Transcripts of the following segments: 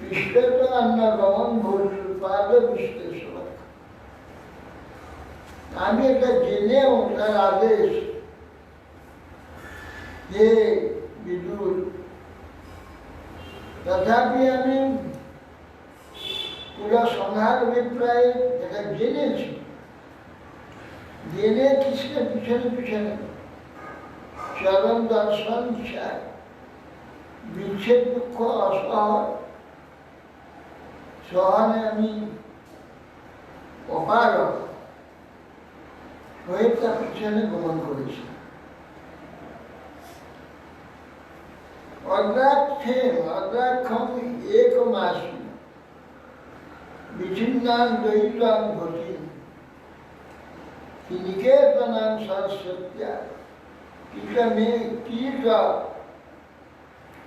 কৃষ্ণগমন ভূপাদ বিশ্লেষণ। আমি এটা জেনেও তার আদেশ যে বিদুর, তথাপি আমি পুরো সংহার অভিপ্রায় এটা জেনেছি, জেনে কৃষ্ণের পিছনে পিছনে চরম দর্শন চায়, বিচ্ছেদ দুঃখ অসহন সহনে আমি অপারক হয়ে তার পিছনে গমন করেছি। অগ্রাক্ষম একমাসি বিচ্ছিন্নান দ্বৈতাং ঘটি নিকেতনাং সরস্বত্যা কিকমে কিক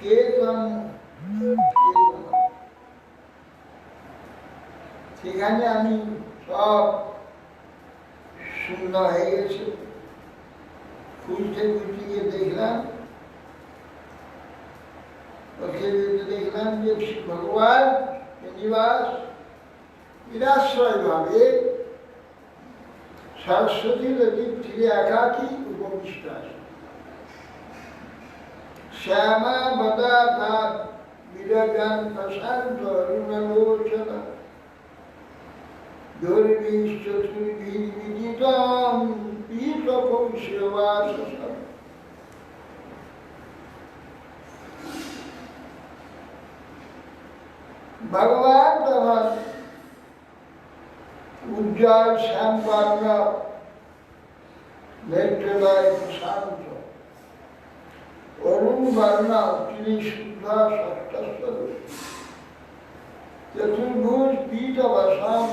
কেতন। সেখানে আমি সব শূন্য হয়ে গেছে, খুঁজতে খুঁজতে গিয়ে দেখলাম, দেখলাম যে ভগবান নিবাস নিরাশ্রয় ভাবে সরস্বতী নদীর তীরে একাকী উপবিষ্ট আছে। শ্যামা বদা তার বিরগান প্রশান্ত অরুণলোচনা দুর্বিশ চতুর্বিদিতম পীতকৌশবাসম। ভগবান তখন উজ্জ্বল শ্যামবর্ণ নেত্রদয় প্রশান্ত, অরুণ বর্ণ তিনি শুদ্ধ সত্যস্বরূপ, চতুর্ভুজ পীতবসম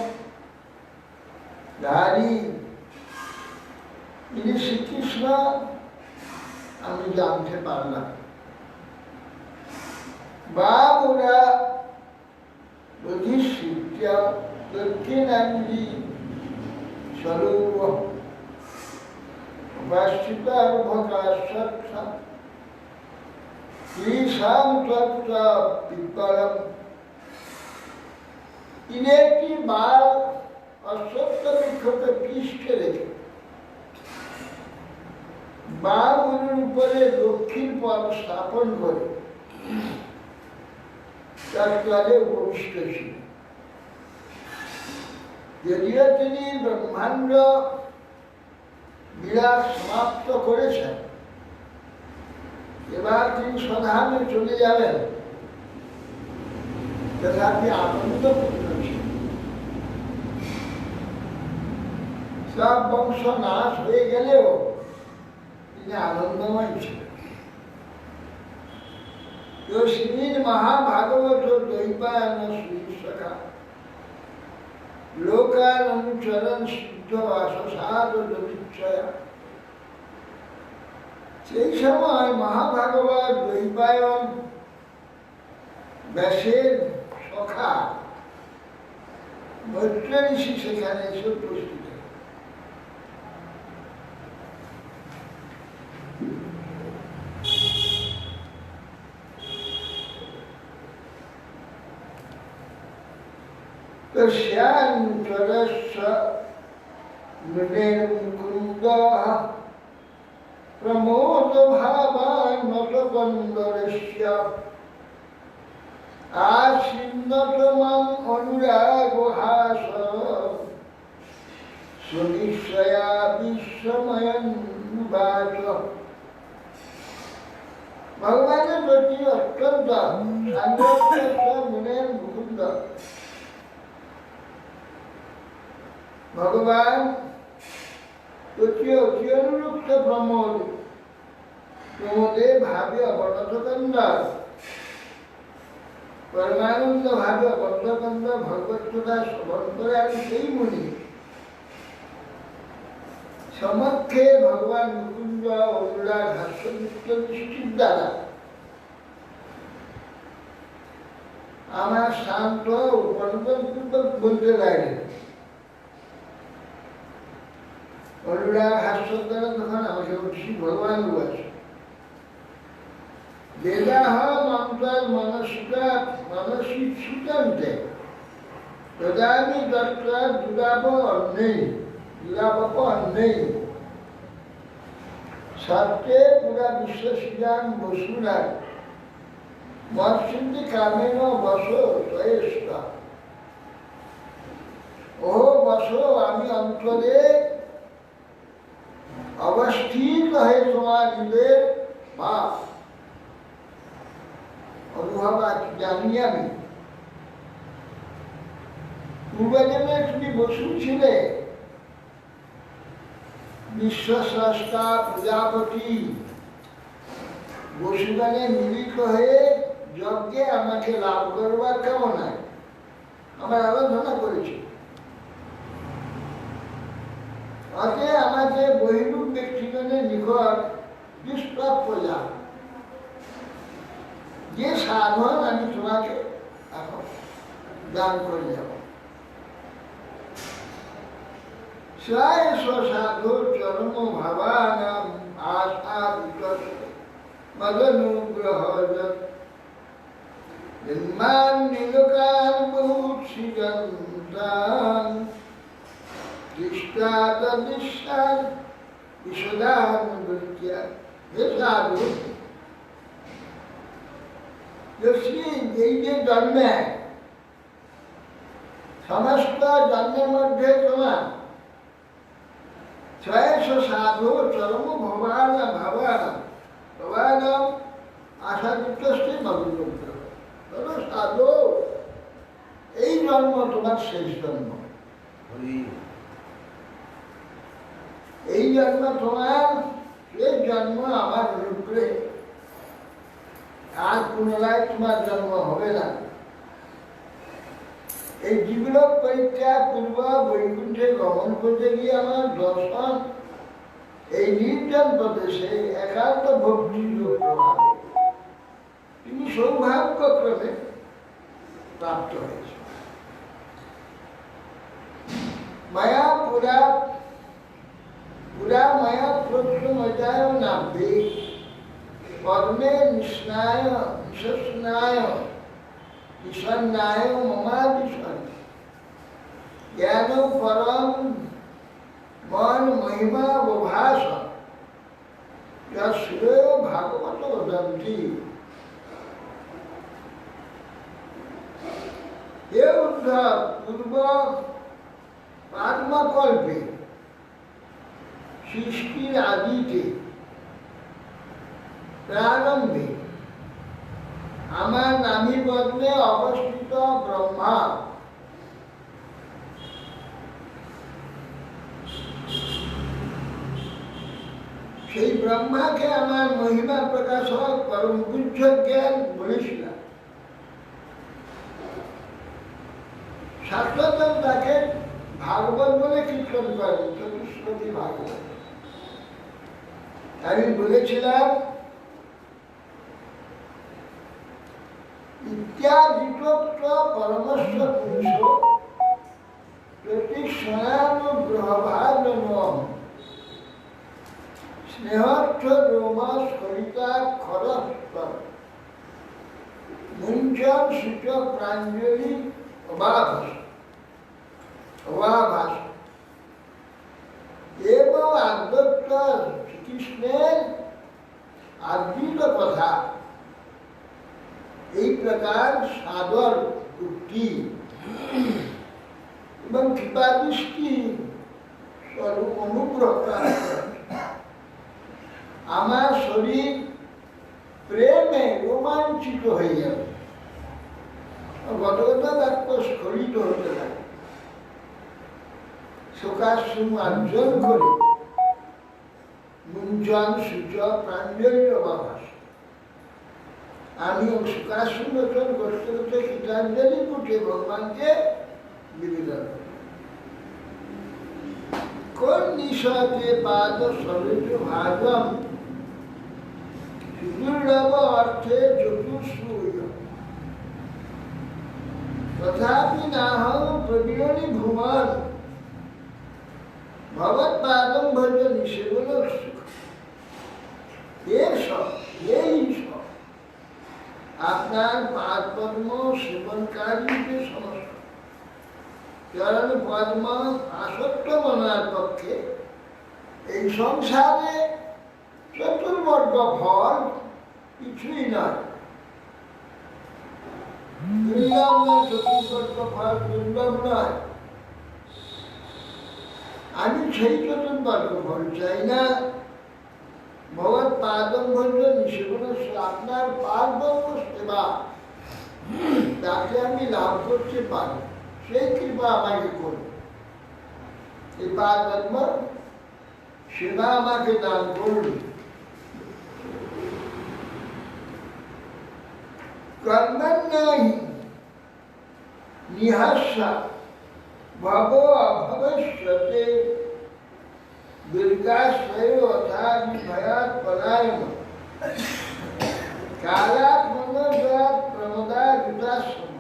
ধারী তিনি শ্রীকৃষ্ণ আমি জানতে পারলাম। বাবুরা বুদ্ধিশিক্ষা দক্ষিণাঙ্গী স্বরূপ বাষ্টিকার্ভকাশাক্ষা ঈশান তত্ত্ব পিপ্পলম। তিনি একটি বাল অশ্বত্থ বৃক্ষকে পৃষ্ঠে রেখে বাগুলির উপরে দক্ষিণ পথ স্থাপন করে তার তলে উপবিষ্ট ছিল। যদিও তিনি ব্রহ্মাণ্ড বিলাস সমাপ্ত করেছেন, এবার তিনি স্বধামে চলে যাবেন, তথাপি আনন্দপূর্ণ ছিল। সব বংশ নাশ হয়ে গেলেও তিনি আনন্দময় ছিলেন। শ্রীমদ্ মহাভাগবত দ্বৈপায়ন শ্রীসখা লোকান অনুচরণ সিদ্ধ আসসাদ দবিচ্ছয়া। সেই সময় মহাভাগবত দ্বৈপায়ন ব্যাসের সখা মৈত্র ঋষি সেখানে এসে উপস্থিত। প্রমোদ ভাবান্নতকন্দরস্য আশীন্নতমং অনুরাগ হাস সুনিশ্চয়া বিশ্বময়ন বাচ। ভগবানের প্রতি অত্যন্ত সান্নিধ্য মনের মুকুন্দ। ভগবান অতি অনুরক্ত প্রমোদ, প্রমোদে ভাবে অবনতকন্দ, পরমানন্দ ভাবে অবনতকন্দ ভগবত কথা শ্রবণ করে। আমি সেই মুনি সমক্ষে ভগবান মুকুন্দ অনুরাগ হাস্যযুক্ত দৃষ্টির দ্বারা আমার শান্ত উপনতপূর্বক বলতে লাগলেন। অনুরাগ হাস্য দ্বারা তখন আমাকে বলছি ভগবান বলছে বেদাহ মন্ত্র মানসিকা তনসি সুতন্তে তদানি দত্তা দুরাব অন্যেই দুরাবপ অন্যেই সত্যে পুরা বিশ্বশিরাম বসুরা মৎসিদ্ধি কামেন বস শ্রেষ্ঠ। ও বস, আমি অন্তরে অবস্থিত হয়ে তোমার হৃদয়ের ভাব অনুভব জানি আমি। পূর্বজন্মে তুমি বসু ছিলে, বিশ্বস্রষ্টা প্রজাপতি বসুগানে মিলিত হয়ে যজ্ঞে আমাকে লাভ করবার কামনায় আমার আরাধনা করেছে। অতএব আমাকে বহিরূপ ব্যক্তিগণের নিকট দুষ্প্রাপ্য যা, যে সাধন আমি তোমাকে এখন দান করে যাব। সাধু চরম ভাবানাম আশা বিকশ মদনুগ্রহ জন্মান নীলকার বহুত সৃজন্তান দৃষ্টাদৃশ্যান বিশদান বৃত্তিয়া। হে সাধু, এই যে জন্মে সমস্ত জন্মের মধ্যে তোমার ছয়শ সাধু চরম ভবান ভাবান ভবান আশাযুক্তস্তে মগ্ন। সাধু, এই জন্ম তোমার শেষ জন্ম। এই জন্ম তোমার শেষ জন্ম আমার রূপে, আর পুনরায় তোমার জন্ম হবে না। এই জীবলোক পরিত্যাগ পূর্ব বৈকুণ্ঠে গমন করতে গিয়ে আমার দর্শন এই নির্জন প্রদেশে একান্ত ভক্তি প্রভাবে তুমি সৌভাগ্যক্রমে প্রাপ্ত হয়েছে। মায়া পুরা পুরা মায়া প্রশ্নমজায় নাভ্যে পদ্মে নিষ্ণায় নিঃস্নায় ঈশান্যায় মমাদিশন জ্ঞান পরম মন মহিমা বভাস শ্রেয় ভাগবত বদন্তি। হে উদ্ধব, পূর্ব পাদ্মকল্পে সৃষ্টির আদিতে প্রারম্ভে আমার নাভি পদ্মে অবস্থিত ব্রহ্মা সেই ব্রহ্মাকে আমার মহিমা প্রকাশক পরম পূজ্য জ্ঞান বলেছিলাম। শাস্ত্রজন তাকে ভাগবত বলে কীর্তন করেন, চতুষ্পদী ভাগবত। আমি বলেছিলাম ইত্যাদিতত্ব পরমস্ব পুরুষ প্রতি স্বয়ানুগ্রহভাজনম স্নেহর্থ রোমা স্খলিতা খরস্তর মুঞ্চন সূচ প্রাঞ্জলি অভাভাস। এবং আদ্যত্ব শ্রীকৃষ্ণের আদ্বিত কথা এই প্রকার সাদর উক্তি এবং কৃপাদৃষ্টি স্বরূপ অনুগ্রহ আমার শরীর প্রেমে রোমাঞ্চিত হয়ে যাবে, গদগদা বাক্য স্খলিত হতে লাগে, শোকাশ্রু অর্জন করে মুঞ্চন সূচ প্রাঞ্জলি অভাস। আমি শোকাশ্রু লোচন করতে করতে গীতাঞ্জলি পুটে ভগবানকে নিবেদন করি। কোন নিশাতে পাদ সরজ ভাগম সুদুর্লভ অর্থে চতুর্সূর্য তথাপি নাহং প্রবীরণী ভুবন ভগৎ পাদম ভজ নিষেবল সুখ। এই সব আপনি আপনার পাদ পদ্ম সেবনকারী যে সমস্ত চরণ পদ্ম আসক্ত মনার পক্ষে এই সংসারে চতুর্বর্গ ফল কিছুই নয়। দুর্লভ নয়, চতুর্বর্গ ফল দুর্লভ নয়। আমি সেই চতুর্বর্গ ফল চাই না। ভগবত পাদম ভঞ্জন সেগুলো আপনার পাদম সেবা, তাকে আমি লাভ করতে পারি, সেই কৃপা আমাকে করুন। এই পাদম সেবা আমাকে দান করুন। কর্মণ্যহি নিহাস্যা ভব অভবশ্যতে দুর্গাশ্রয় অথাপি ভয়াৎ পলায়ন কালাৎ মনোজাত প্রমদাযুতাশ্রম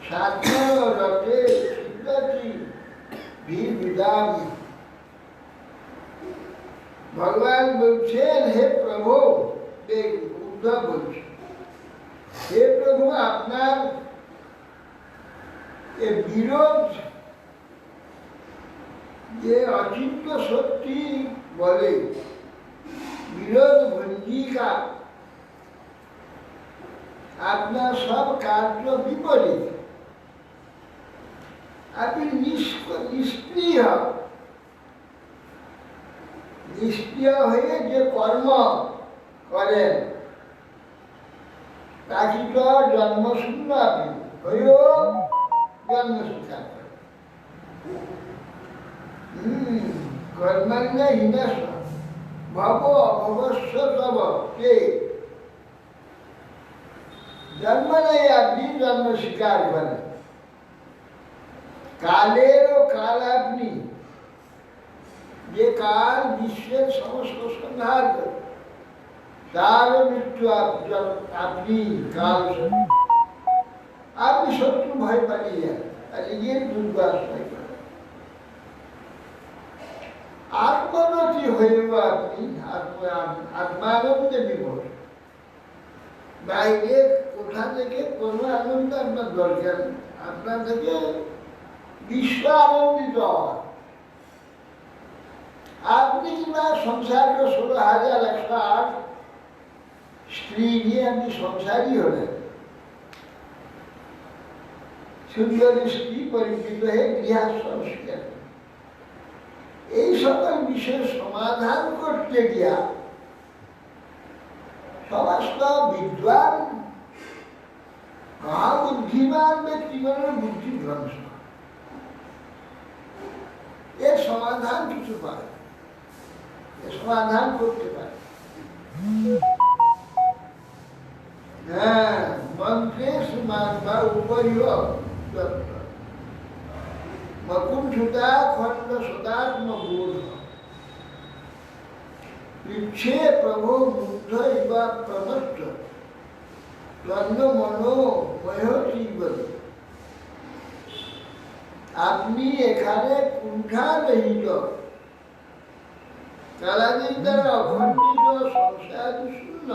সাধনরতে সিদ্ধতি বিবিদামি। ভগবান বলছেন, হে প্রভু, উদ্ধব বলছে, হে প্রভু, আপনার এ বিরোধ যে অচিন্ত শক্তি বলে, বিরোধ ভঞ্জিকা, আপনার সব কার্য বিপরীত। আপনি নিষ্ক্রিয় হয়ে যে কর্ম করেন তাকে তো জন্মশূন্য আপনি হয়েও জন্ম স্বীকার করেন। কর্মান্য হীনাস ভব অভবস্য তব কে, জন্ম নেই আপনি জন্ম স্বীকার করেন। কালেরও কাল আপনি, যে কাল বিশ্বের সমস্ত সংহার করে, তারও মৃত্যু আপনি কাল। আপনি শত্রু ভয় পালিয়ে যান আর নিজের দুর্গাশ্রয় করেন। আত্মনতি হয়েও আপনি আত্মানন্দে বিভোর। বাইরে কোথা থেকে কোনো আনন্দ আপনার দরকার নেই, আপনার থেকে বিশ্ব আনন্দিত হওয়া। আপনি কিংবা সংসারের 16,108 স্ত্রী নিয়ে আপনি সংসারী হলেন, সুন্দরী স্ত্রী পরিচিত হয়ে গৃহাশ্রম শিখেন। এই সকল বিষয়ের সমাধান করতে গিয়া সমস্ত বিদ্বান মহাবুদ্ধিমান ব্যক্তিগণের বুদ্ধি ধ্বংস। এর সমাধান কিছু পারে, এর সমাধান করতে পারে। হ্যাঁ, মন্ত্রে সমান বা উপরিও মকুণ্ঠতা খণ্ড সদাত্মবোধ পৃচ্ছে প্রভু মুগ্ধ ইবা প্রমত্ত তন্ন মনো মহতীবল। আপনি এখানে কুণ্ঠারহিত কালাদির দ্বারা অখণ্ডিত সংসার শূন্য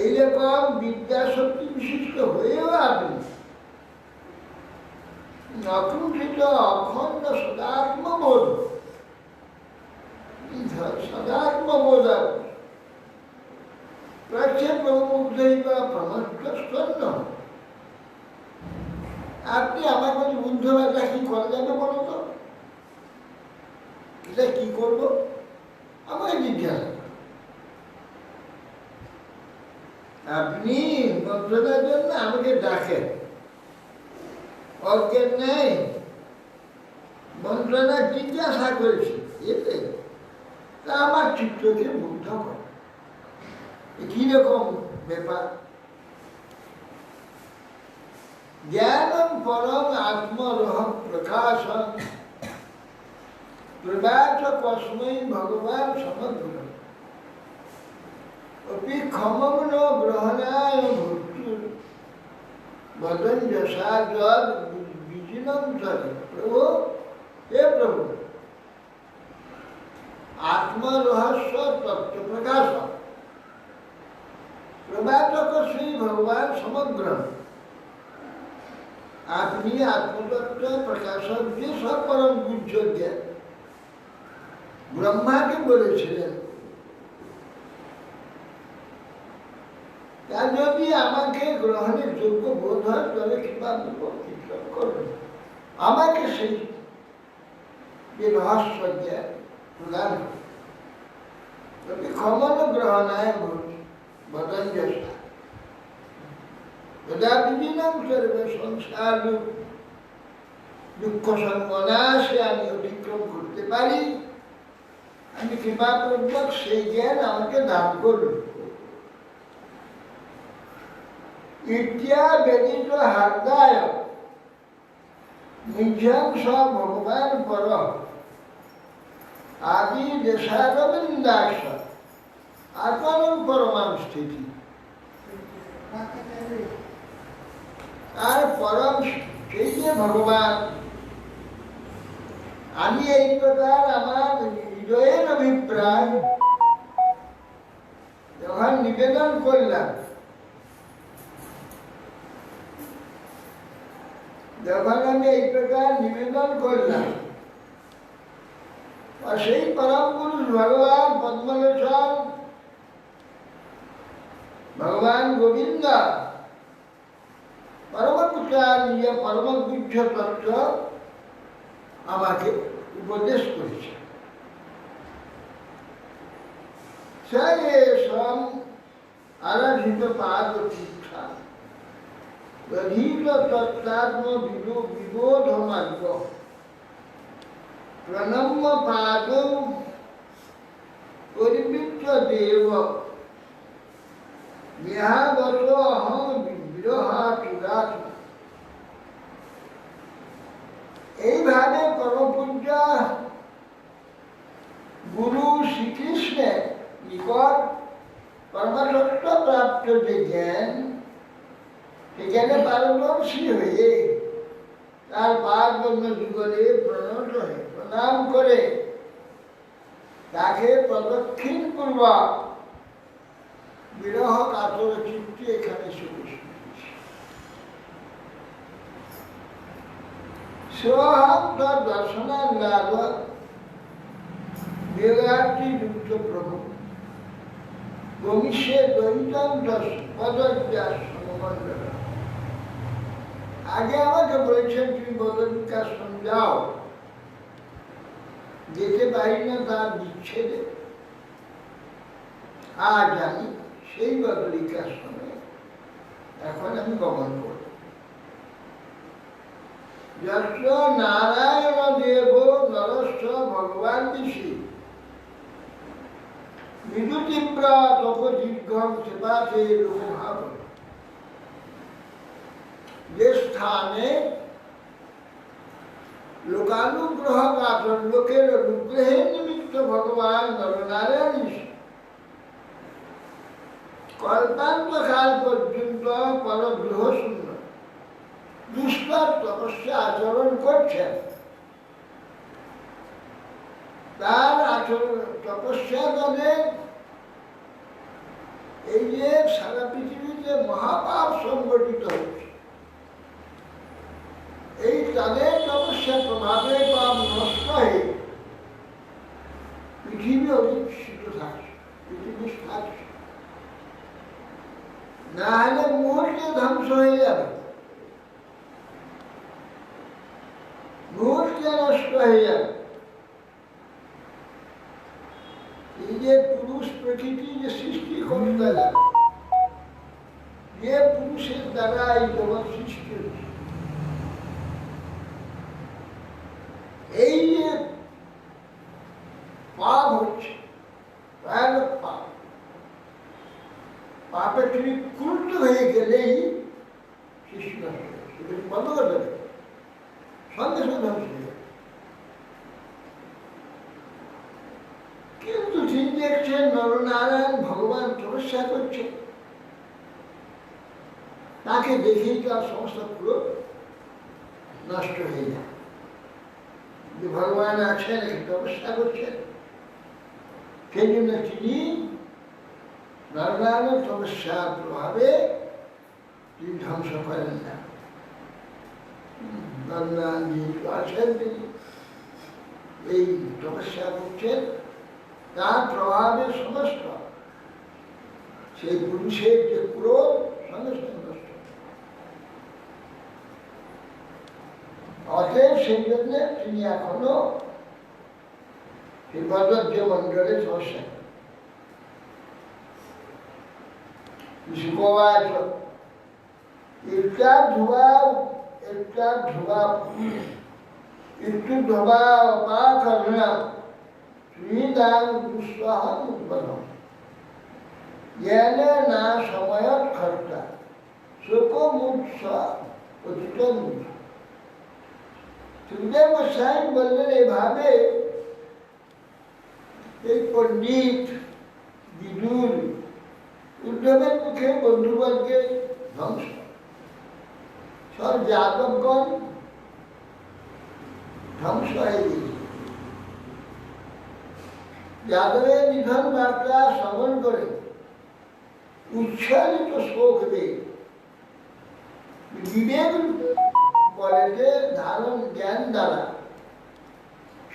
এইরকম বিদ্যাশক্তি বিশিষ্ট হয়েও আপনি অকুণ্ঠিত অখণ্ড সদাত্মবোধ, সদাত্মবোধ প্রাচ্য প্রমুগ্ধ বা প্রমত্তন্ন। আপনি আমার কাছে বুদ্ধবাদা কি করা যাবে বলো তো? এটা কি করবো আমাকে জিজ্ঞাসা। আপনি মন্ত্রণার জন্য আমাকে ডাকেন, অজ্ঞান নেই মন্ত্রণা জিজ্ঞাসা করেছি, এতে তা আমার চিত্তকে মুগ্ধ করে। কিরকম ব্যাপার? জ্ঞানম পরম আত্মরহম প্রকাশম প্রবাচ কস্মৈ ভগবান সমগ্র অপি ক্ষমম ন গ্রহণায় ভূতুর বদন যশা যদ বিজিনম তরে। প্রভু, হে প্রভু, আত্মরহস্য তত্ত্ব প্রকাশ প্রবাচক শ্রী ভগবান সমগ্র আপনি আত্মতত্ত্ব প্রকাশক যে সব পরম পূজ্য জ্ঞান ব্রহ্মাকে বলেছিলেন, তা যদি আমাকে গ্রহণের যোগ্য বোধ হয় তবে কৃপা করবেন, আমাকে সেই যে রহস্য জ্ঞান প্রদান তবে ক্ষমণ গ্রহণায় বদঞ্জসা যদা বিলীনম সর্বে সংসার দুঃখ সর্বনাশে আমি অতিক্রম করতে পারি, আমি কৃপাপূর্বক সেই জ্ঞান আমাকে দান করুন। ইত্যা ব্যতীত হার্দায় নিজ ভগবান পর আদি দেশারবিন্দাস আত্মানম পরমাম স্থিতি। আর পরম সেই যে ভগবান, আমি এই প্রকার আমার হৃদয়ের অভিপ্রায় যখন নিবেদন করলাম, যখন আমি এই প্রকার নিবেদন করলাম, আর সেই পরম পুরুষ ভগবান পদ্মলোচন ভগবান গোবিন্দ পরমপুত্র নিয়ে পরম গুহ্য তত্ত্ব আমাকে উপদেশ করেছে। সম আরাধিত পাদ শিক্ষা গধীর তত্ত্বাত্ম বিবোধ মার্গ প্রণম্য পাদ পরিবৃত্ত দেব বিহাবত অহং বিগ্রহাতুরাত। এইভাবে পরমপূজ্য গুরু শ্রীকৃষ্ণের নিকট পরমতত্ত্ব প্রাপ্ত যে জ্ঞান, সেখানে পারদর্শী হয়ে তার পাদ পদ্ম যুগলে প্রণত হয়ে প্রণাম করে তাকে প্রদক্ষিণ পূর্বক বিরহ কাতর চিত্তে এখানে সোহম তার দর্শনাল্লাভ বিরাটি যুক্ত প্রভু গমিষ্যে দৈতম পদব্যাস সমমণ্ডল। আগে আমাকে বলেছেন তুমি বদলিকাশ্রম যাও, যেতে পারি না তার বিচ্ছেদে। আজ আমি সেই বদলিকাশ্রমে এখন আমি গমন করব। যত্র নারায়ণ দেব নরস্য ভগবান ঋষি মৃদু তীব্র তপ দীর্ঘম সেবাতে লোকভাব। যে স্থানে লোকানুগ্রহ কাতর লোকের অনুগ্রহের নিমিত্ত ভগবান নরনারায়ণ কল্পান্তকাল পর্যন্ত পরগৃহ শূন্য দুষ্কর তপস্যা আচরণ করছেন, তার আচরণ তপস্যা দলে এই যে সারা পৃথিবীতে মহাপাপ সংগঠিত হচ্ছে, এই তাদের তপস্যা প্রভাবে পাপ নষ্ট হয়ে পৃথিবী অধিষ্ঠিত থাকছে, পৃথিবী থাকছে, না হলে মুহূর্তে ধ্বংস হয়ে যাবে, মুহূর্তে নষ্ট হয়ে যাবে। এই যে পুরুষ প্রকৃতি যে সৃষ্টি করতে যাবে, যে পুরুষের দ্বারা এই জগৎ সৃষ্টি হচ্ছে, এই যে পাপ হচ্ছে, ভয়ানক পাপ, পাপে তুমি ক্রুদ্ধ হয়ে গেলেই সৃষ্টি নষ্ট হয়ে যাবে, বন্ধ করে দেবে, সঙ্গে সঙ্গে ধ্বংস হয়ে যাবে। কিন্তু তিনি দেখছেন নরনারায়ণ ভগবান তপস্যা করছে, তাকে দেখেই তার সমস্ত পুরো নষ্ট হয়ে যায়। যে ভগবান আছেন, তপস্যা করছেন, সেই জন্য তিনি নারায়ণ তপস্যার প্রভাবে তিনি ধ্বংস করেন না। নারায়ণ যেহেতু আছেন, তিনি এই তপস্যা করছেন, তার প্রভাবে সমস্ত সেই পুরুষের যে ক্রোধ সমস্ত নষ্ট। অতএব সেই জন্য তিনি এখনো সেই বদর্য মন্ডলে তপস্যা শিখোয়াছ একটা ধোয়া একটু ধোবা অপা করনা শ্রীদান দুঃসাহন উৎপন্ন জ্ঞানে না সময়ত খর্তা শোক মূর্ছা অতীত মূর্ছা। সুখদেব গোস্বামী বললেন এভাবে এই পণ্ডিত বিদুর উদ্ধবের মুখে বন্ধুবর্গের ধ্বংস, সব যাদবগণ ধ্বংস হয়ে গেছে। যাদবের নিধন বার্তা শ্রবণ করে উচ্ছ্বাসিত শোক দেয়। বিবেক বলে যে ধারণ জ্ঞান দ্বারা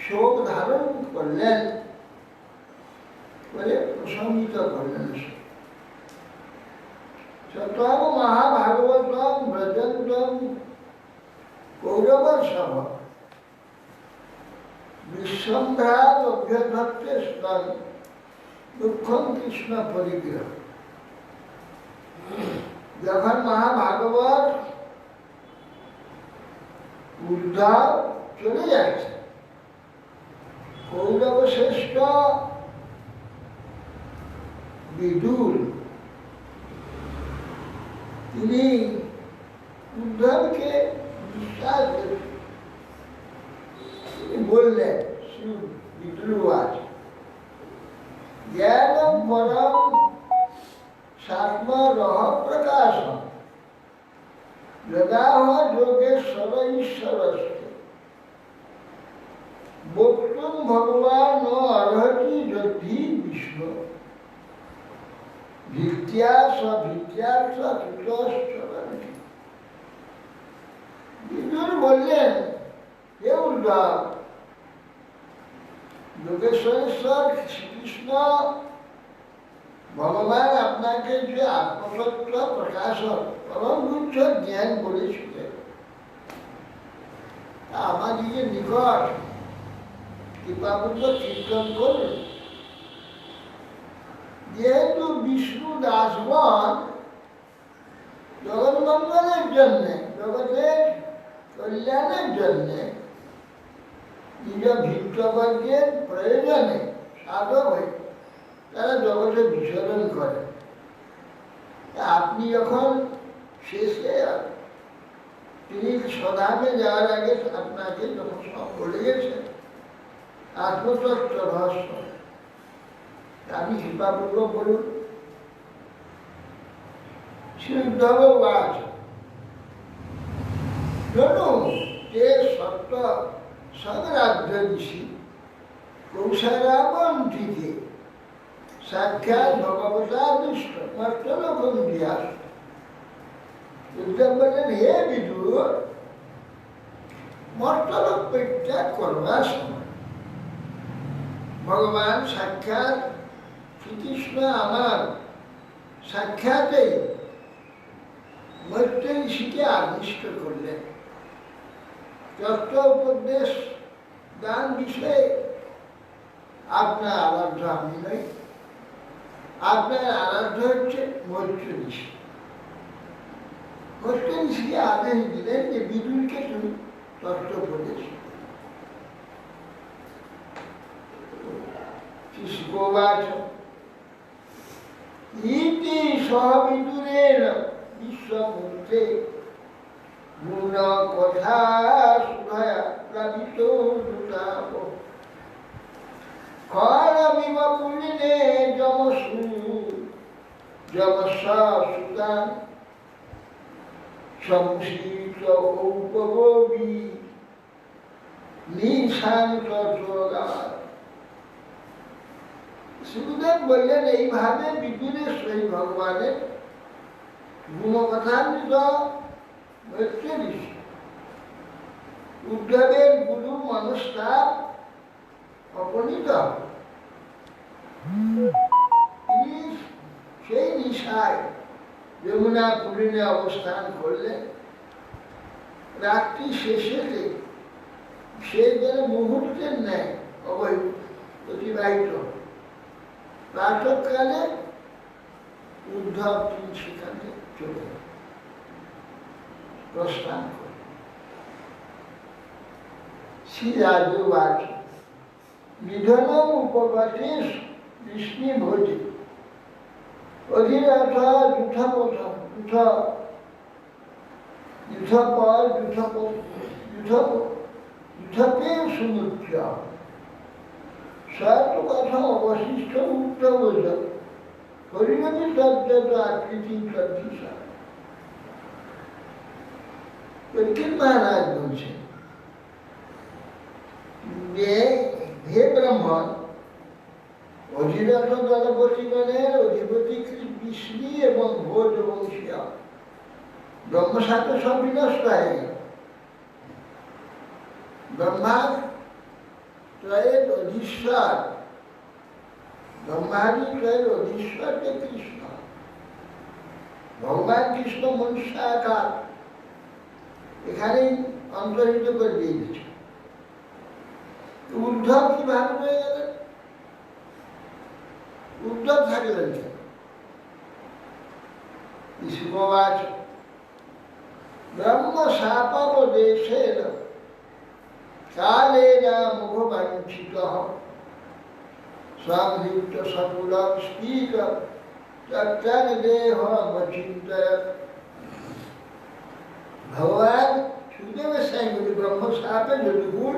শোক ধারণ করলেন বলে প্রশংসিত করলেন। সতম মহাভাগবতম ব্রজন্তম কৌরবসহ বিশ্বম্ভ্রাত অভ্যধত্তে স্তন দুঃখম কৃষ্ণ পরিগ্রহ। যখন মহাভাগবত উদ্ধব চলে যাচ্ছে, কৌরব শ্রেষ্ঠ বিদুর তিনি উদ্ধবকে বিশ্বাস করেন। তিনি বললেন বিদুরবাচ জ্ঞানম পরম সাত্ম রহ প্রকাশম যদাহ যোগেশ্বর ঈশ্বরস্তে বক্তুম ভগবান অর্হতি যদ্ধি বিষ্ণু ভিত্তিয়া বিদুর বললেন, হে উদ্ধব, যোগেশ্বরেশ্বর শ্রীকৃষ্ণ ভগবান আপনাকে যে আত্মসত্য প্রকাশক পরম গুচ্ছ জ্ঞান বলেছিলেন, আমাদিকে নিকট কৃপাপূর্বক কীর্তন করুন। যেহেতু বিষ্ণু দাসগণ জগৎ মঙ্গলের জন্যে, জগতের কল্যাণের জন্যে নিজ ভিত্তবর্গের প্রয়োজনে সাধক হয়ে তারা জগতে বিচরণ করে। আপনি যখন শেষে তিনি স্বধামে যাওয়ার আগে আপনাকে যখন সব বলে গেছেন আত্মতত্ত্ব রহস্য, আপনি কৃপাপূর্বক বলুন। শ্রী উদ্ধব বাচ শোনো যে সত্য সদরাজ্য ঋষি কৌশলাবন্তীকে সাক্ষাৎ ভগবতাদিষ্ট মর্তলোকম দিয়াস। উদ্ধব বললেন, হে বিদুর, মর্তলোক পরিত্যাগ করবার সময় ভগবান সাক্ষাৎ শ্রীকৃষ্ণ আমার সাক্ষাতেই মৈত্র ঋষিকে আদিষ্ট করলেন। তত্ত্ব উপদেশ দান বিষয়ে আপনার আরাধ্য আমি নই, আপনার আরাধ্য হচ্ছে মৈত্র ঋষি। মৈত্র ঋষিকে আদেশ দিলেন যে বিদুরকে তুমি তত্ত্ব উপদেশ। শিষ্যোবাচ ইতি সহবিদুরের বিশ্বমূর্তে গুণ কথা সুধয়া প্লাবিত দুতাপ খরমিব পুলিনে যমসু যমসা সুতান সংশীত উপভোগী নিশান্ত যোগা। সুখদেব বললেন এইভাবে বিদুরের সেই ভগবানের গুণকথামৃত মৈত্রী ঋষি উদ্ধবের গুরু মনস্তাপ অপনীত। তিনি সেই নিশায় যমুনা পুরীনে অবস্থান করলেন। রাত্রি শেষেতে সে যেন মুহূর্তের ন্যায় অতিবাহিত। প্রাতঃকালে উদ্ধব তিনি সেখানে চলে প্রস্থান করে। শ্রী রাজবাচ নিধনম উপগতে বিষ্ণু ভোজি অধীরথ যুথপথম যুথপে সমুচ্চ সত কথা অবশিষ্ট উত্তমজ হরিণী তদ্গত আকৃতি তদ্দিশা। পরীক্ষিত মহারাজ বলছেন যে হে ব্রাহ্মণ, অধীরথ দলপতিগণের অধিপতি বিষ্ণু এবং ভোজ বংশীয় ব্রহ্মসাত সব বিনষ্ট হয়ে গেল। ব্রহ্মার ত্রয়ের অধীশ্বর, ব্রহ্মাদি ত্রয়ের অধীশ্বর যে কৃষ্ণ, ভগবান কৃষ্ণ মনুষ্যাকার এখানেই অন্তর্হিত করে দিয়ে দিচ্ছে। উদ্ধব কি ভালো হয়ে গেলেন? উদ্ধব থাকলেন কেন? শুভবাচ ব্রহ্ম শাপদেশেন কালেন মুখবাঞ্ছিত সংযুক্ত সকুলম স্ফীত তত্ত্বং দেহমচিন্তয়ৎ। ভগবান সুখদেবের সাইগুলি ব্রহ্ম শাপে যদুকুল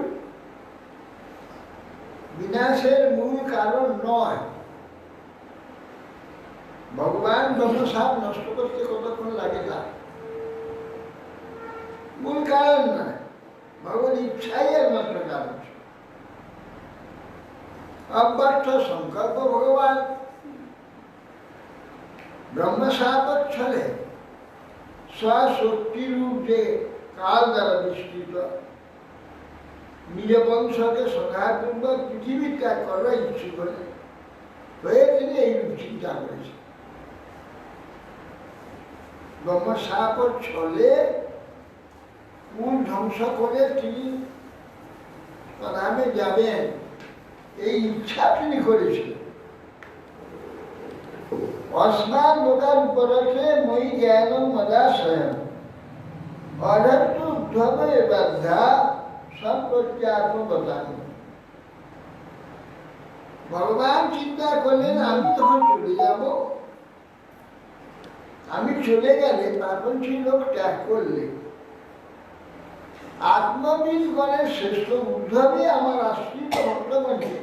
বিনাশের মূল কারণ নয়। ভগবান ব্রহ্মসাপ নষ্ট করতে কতক্ষণ লাগে না, মূল কারণ নয়, ভগবান ইচ্ছাই একমাত্র কারণ। অব্যর্থ সংকল্প ভগবান ব্রহ্মসাপচ্ছলে স্বশক্তিরূপ যে কাল দ্বারা বিস্তৃত নিজ বংশকে সংঘাতপূর্বক পৃথিবী ত্যাগ করার ইচ্ছুক হয়ে তিনি এইরূপ চিন্তা করেছেন। ব্রহ্মসাপর ছলে কুল ধ্বংস করে তিনি প্রধানে যাবেন, এই ইচ্ছা তিনি করেছিলেন। অস্মাৎ লোকার উপরতে মই জ্ঞানম মদাশয়ম অধত্ত উদ্ধবে বাধ্যা সম্প্রত্যাত্মবতানি। ভগবান চিন্তা করলেন আমি তখন চলে যাব, আমি চলে গেলে প্রাপঞ্চিক লোক ত্যাগ করলে আত্মবিদ গণের শ্রেষ্ঠ উদ্ধবে আমার আশ্রিত ভক্তগণকে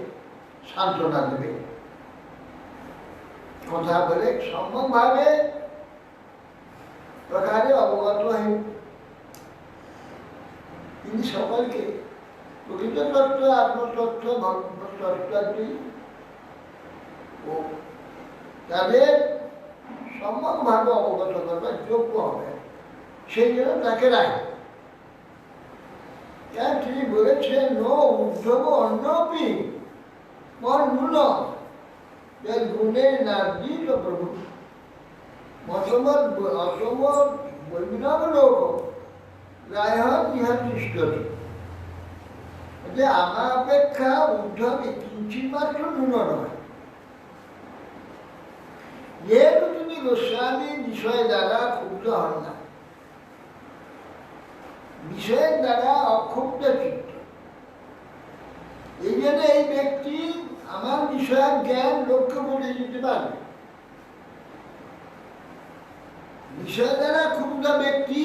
সান্ত্বনা দেবে। কথা বলে সম্যকভাবে প্রকারে অবগত হয়ে তিনি সকলকে প্রকৃত তত্ত্ব, আত্মতত্ত্ব, ভগবতত্ত্বাদি ও তাদের সম্যকভাবে অবগত করবার যোগ্য হবে, সেই জন্য তাকে রাখে। তিনি বলেছেন নো উদ্ধব অন্নপি মন মূল গুণের নার্দিত প্রভু মতমত অসমত বৈষ্ণব লোক রায় ইহা সৃষ্ট। যে আমার অপেক্ষা উদ্ধব কিঞ্চিত মাত্র ন্যূন নয়। যেহেতু তিনি গোস্বামী বিষয় দ্বারা ক্ষুব্ধ হন না, বিষয়ের দ্বারা অক্ষুব্ধ চিত্ত, এই জন্য এই ব্যক্তি আমার বিষয়ের জ্ঞান লক্ষ্য করে দিতে পারবে। বিষয় দ্বারা ক্ষুব্ধ ব্যক্তি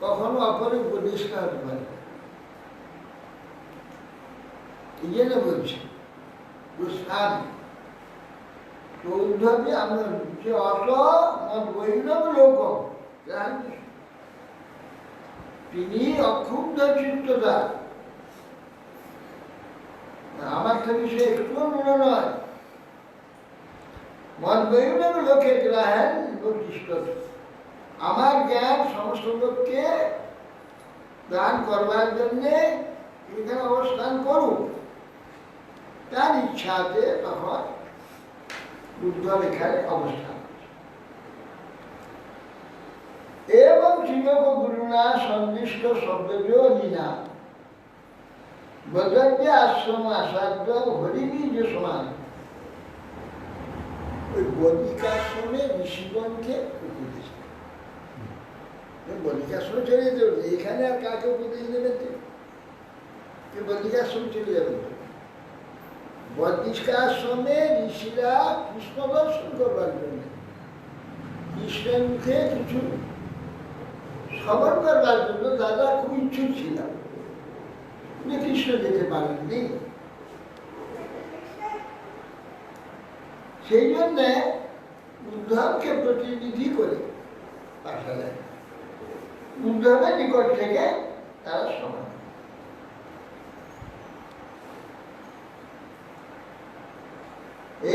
কখনো অপরের উপদেষ্টা হতে পারে। এই জন্য বলছি গোস্বামী চৌধুরী আমরা যে অত বৈষ্ণব লোক তিনি অক্ষুব্ধ চিত্ততা, আমার থেকে সে একটু মনে নয়। মদ্বৈবের লোকে গ্রহণ বৈশিষ্ট আমার জ্ঞান সমস্ত লোককে দান করবার জন্যে এখানে অবস্থান করুক, তার ইচ্ছাতে তখন বুদ্ধ এখানে অবস্থান এবং শ্রীলোক গুরুনা সন্দিষ্ট শব্দটিও নিনা বদন্তে আশ্রম আসাধ্য হরিবীজ সমান। ওই বদিকাশ্রমে ঋষিগণকে উপদেশ বদিকাশ্রম চলে যেতে হবে, এখানে আর কাকে উপদেশ দেবেন? বদিকাশ্রম চলে যাবেন। বদিকাশ্রমে ঋষিরা কৃষ্ণ দর্শন করবার জন্য, কৃষ্ণের মুখে কিছু শ্রবণ করবার জন্য দাদা খুব ইচ্ছুক ছিলাম, উনি কৃষ্ণ যেতে পারেননি। সেই জন্যে উদ্ধবকে প্রতিনিধি করে পাঠালেন। উদ্ধবের নিকট থেকে তারা সমান।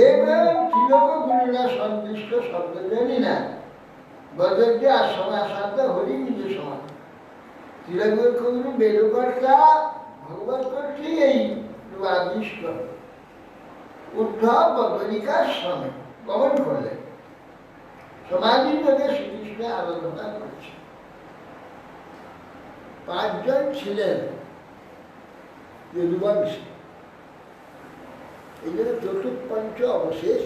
এবং তিলক গুরুরা সন্তুষ্ট শব্দ জানি না বদলকে আশ্রম আসাধ্য হরি নিজে সমান। তিলক গুরু বেদকর্তা ভগবত কর্তৃ এই আদিষ্ট উদ্ধব বদলিকাশ্রমে গমন করলেন, সমাধির যোগে শ্রীকৃষ্ণের আরাধনা করছে। 5 জন ছিলেন যদুবংশী, এই জন্য চতুর্পঞ্চ অবশেষ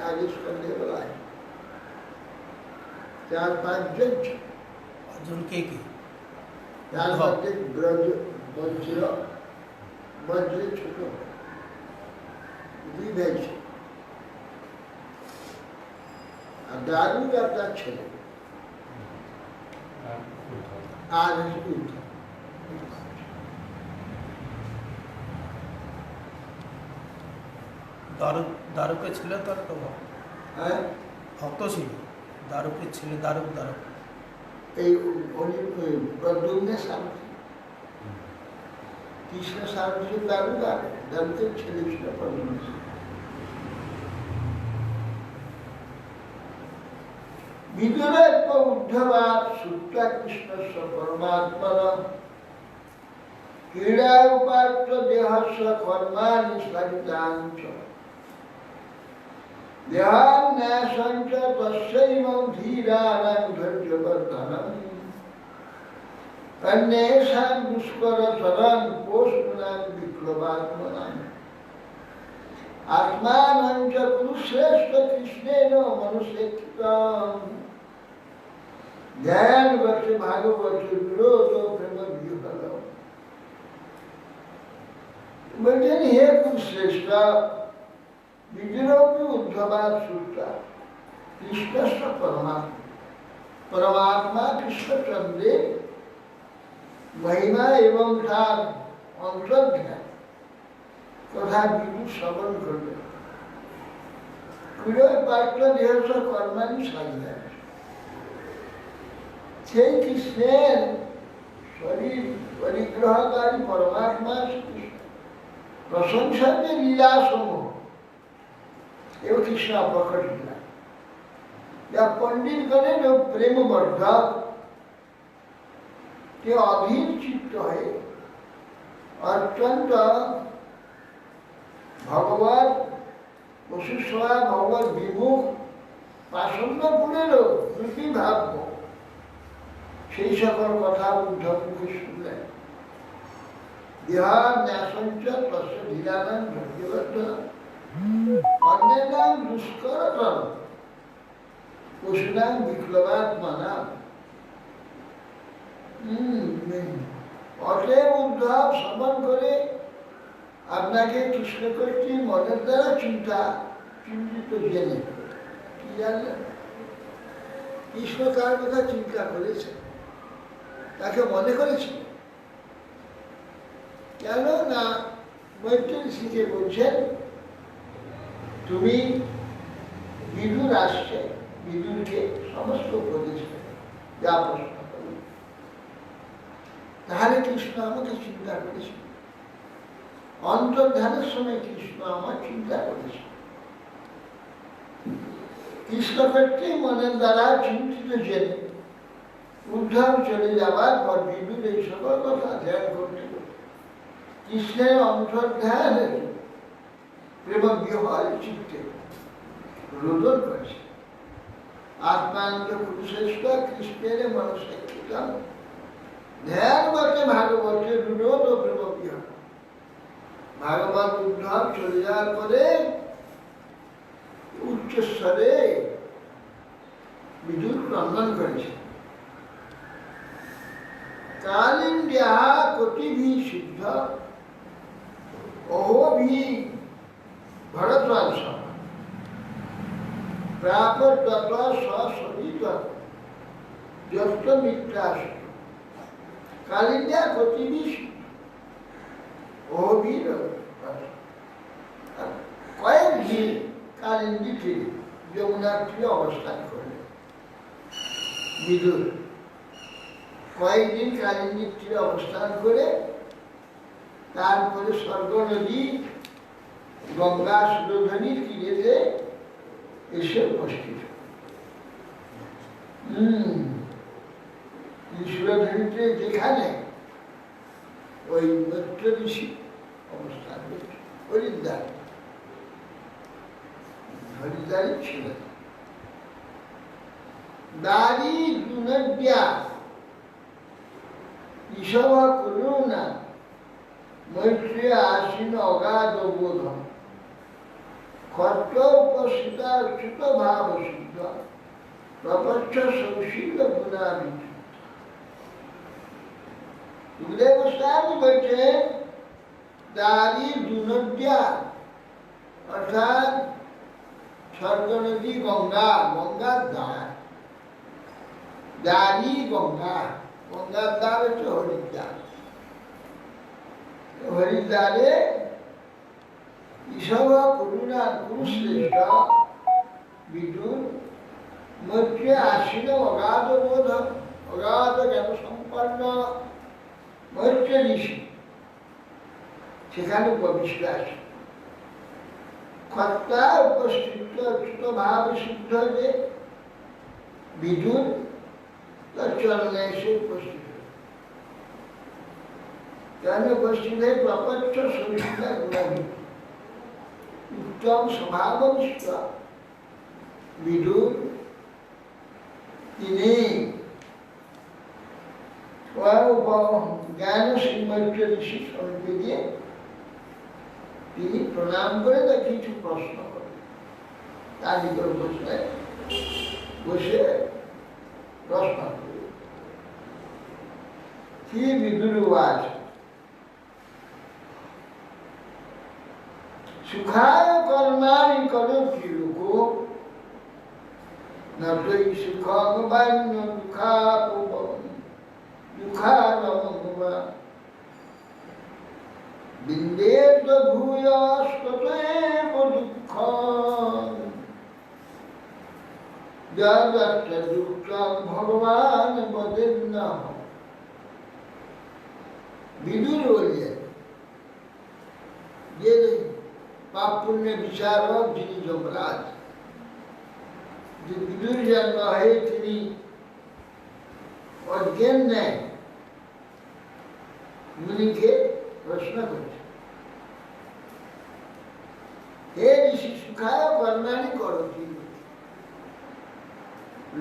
আগে স্কন্ধে বলা হয়। 4-5 জন ছিল। তার মধ্যে বজ্র ছোট 2 ভাই ছিল, আর দারুণ আপনার ছেলে আর দারুকের ছেলে তার তো ভক্ত ছিল, দারুকের ছেলে দারুক এই প্রদ্যুম্নের সারথি, কৃষ্ণ সারথি দারুক, আর দারুকের ছেলে ছিল প্রদ্যুম্ন। বিদুরের উদ্ধবার সূত্রা কৃষ্ণস্য পরমাত্মন ক্রীড়া উপাত্ত দেহস্য কর্মাণি সারিতাঞ্চ দেহান্যাসঞ্চ তস্যৈবং ধীরাণাং ধৈর্যবর্ধনম অন্যেষাং দুষ্করতরং পোষণাং বিপ্লবাত্মনাং আত্মানং চ কুরুশ্রেষ্ঠ কৃষ্ণেন মনুষ্যেক্ষিতং জ্ঞান বর্ষে ভাগবত বিরোধ প্রেম বিহল। বলছেন হে কুরুশ্রেষ্ঠ বিদ্রোহী উদ্ধবার সূত্রা কৃষ্ণস্ব পরমাত্মা কৃষ্ণচন্দ্রের মহিমা এবং তার অন্তর্ধান তথা বিদু শ্রবণ করবে। ক্রীড়ায় পাত্র দেহস্য কর্মাণি সাধনা, সেই কৃষ্ণের শরীর পরিগ্রহকারী পরমাত্মা প্রশংসা যে লীলাসমূহ এও কৃষ্ণ প্রকট লীলা, যা পণ্ডিত গণের প্রেমবর্ধক কে অধীর চিত্ত হয়ে অত্যন্ত ভগবত বসুসভা ভগবত বিমুখ পাশন্নপুরেরও দুটি ভাব্য সেই সকল কথা উদ্ধব মুখে শুনলেন। দেহার ন্যাসঞ্চ তস্য ধীরানাং ধৈর্যবর্ধনম অন্যেনাং দুষ্করতরং পশুনাং বিপ্লবাত্মনাং। অতএব উদ্ধব শ্রবণ করে আপনাকে কৃষ্ণ কর্তৃক মনের দ্বারা চিন্তিত জেনে কি জানলেন? কৃষ্ণ কার কথা চিন্তা করেছে, তাকে মনে করেছে। কেন না মৈত্রী ঋষিকে বলছেন তুমি বিদুর আসছে, বিদুরকে সমস্ত উপদেশ যা প্রশ্ন করবে, তাহলে কৃষ্ণ আমাকে চিন্তা করেছে, অন্তর্ধানের সময় কৃষ্ণ আমার চিন্তা করেছে। কৃষ্ণক্ষেত্রে মনের দ্বারা চিন্তিত জেনে উদ্ধব চলে যাবার পর বিদুর এই সকল কথা ধ্যান করতে কৃষ্ণের অন্তর্ধ্যান প্রেম বিহল চিত্তে রোদন করেছে। আত্মানন্দ পুরুষেষ্ঠ কৃষ্ণের মনসাক্ষিতম ধ্যান বলতে ভাগবতে রুদন ও প্রেম বিহল। ভাগবত উদ্ধব চলে যাওয়ার পরে উচ্চস্বরে বিদুর ক্রন্দন করেছে। কালিন্দ্যা কতিভি সিদ্ধ অহোভি ভরদ্বাজ প্রাপত সসবিত যত মিত্রাস। কালিন্দ্যা কতিভি অহোভি কয়েকদিন কালিন্দী তীরে যমুনার তীরে অবস্থান করলেন বিদুর। কয়েকদিন কালিন্দীর তীরে অবস্থান করে তারপরে স্বর্গ নদী গঙ্গা সুরধনীর তীরেতে এসে উপস্থিত। সুরধনীতে যেখানে ওই মৈত্র ঋষি অবস্থান হরিদ্বার হরিদ্বারই ছিলেন। দারি দুনদ্যা ঈশব করুণা মৈত্রী আসীন অগাধ বোধ খট্ট উপস্থিত চ্যুত ভাব সিদ্ধ প্রপঞ্চ সৌশীল গুণাবিদ। সুখদেব গোস্বামী বলছেন দারি দুনদ্যা অর্থাৎ স্বর্গ নদী গঙ্গা, গঙ্গার দ্বার, দারি গঙ্গা, গঙ্গার দ্বার হচ্ছে হরিদ্বার। হরিদ্বারে ঈশব করুণার কুরুশ্রেষ্ঠ বিদুর মধ্যে আসীন অগাধ বোধ অগাধ জ্ঞান সম্পন্ন মৈত্র ঋষি সেখানে উপবিষ্ট আছে। কর্তা উপস্থিত ছোট ভাব সিদ্ধ যে বিদুর তার চরণে এসে উপস্থিত চরণে উপস্থিত হয়ে প্রপঞ্চ সরিষা গুণাবিদ উত্তম স্বভাবনিষ্ঠ বিদুর তিনি জ্ঞান শ্রীমৈত্র ঋষি সমীপে গিয়ে তিনি প্রণাম করে তার কিছু প্রশ্ন করেন। তার নিকট বসে প্রশ্ন করে কি বিদুরবাচ সুখায় কর্মাণি করোতি লোকো ন তৈ সুখং বান্য দুঃখারমঙ্গবা বিন্দেত ভূয়স্ততৈব দুঃখং যদত্র দুঃখং ভগবান বদেন্নঃ। বিদুর বললেন যে পাপ পুণ্য বিচারক যিনি যমরাজ, যে বিদুর জন্ম হয়ে তিনি অজ্ঞান নেয় মুনিকে প্রশ্ন করছে, হে ঋষি সুখায় কর্মাণি করোতি।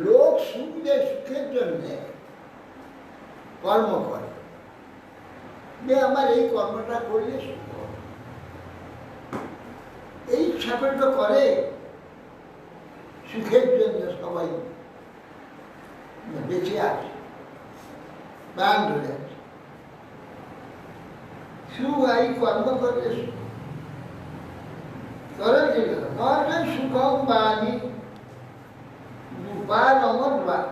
লোক সুখ দেয়, সুখের জন্য কর্ম করে যে আমার এই কর্মটা করলে সুখ হবে, এই ইচ্ছাটা করে সুখের জন্য সবাই বেঁচে আছে, প্রাণ ধরে আছে। সুখ এই কর্ম করলে সুখ করে সুখম বাণী দুবার অমরবার,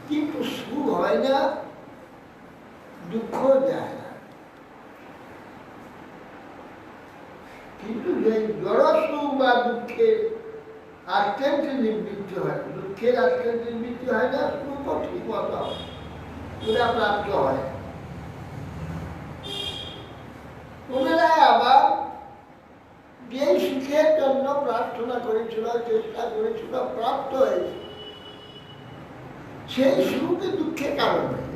কিন্তু সুখ হয় না, দুঃখ যায় না। কিন্তু জড় সুখ বা দুঃখের আত্মান্তে নিবৃত্তি হয়, দুঃখের আত্মান্তে নিবৃত্তি হয় না, সুখও ঠিক মতো পুরা প্রাপ্ত হয়। পুনরায় আবার যে সুখের জন্য প্রার্থনা করেছিল, চেষ্টা করেছিল, প্রাপ্ত হয়েছে, সেই সুখে দুঃখের কারণ নেই।